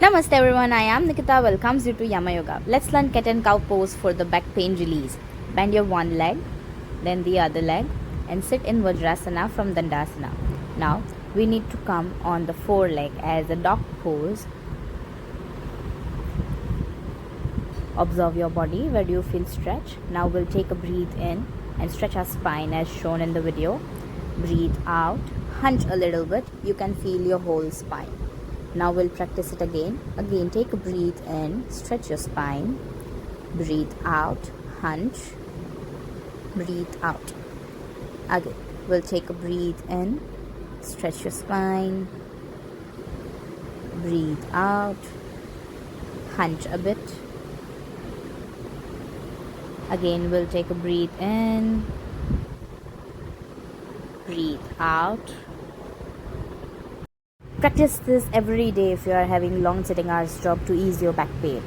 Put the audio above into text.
Namaste everyone, I am Nikita. Welcomes you to Yama Yoga. Let's learn cat and cow pose for the back pain release. Bend your one leg, then the other leg, and sit in Vajrasana from Dandasana. Now we need to come on the foreleg as a dog pose. Observe your body. Where do you feel stretch? Now we'll take a breathe in and stretch our spine as shown in the video. Breathe out, hunch a little bit. You can feel your whole spine. Now we'll practice it again. Again, take a breathe in, stretch your spine. Breathe out, hunch. Breathe out. Again, we'll take a breathe in, stretch your spine. Breathe out, hunch a bit. Again, we'll take a breathe in, breathe out. Practice this every day if you are having long sitting hours job to ease your back pain.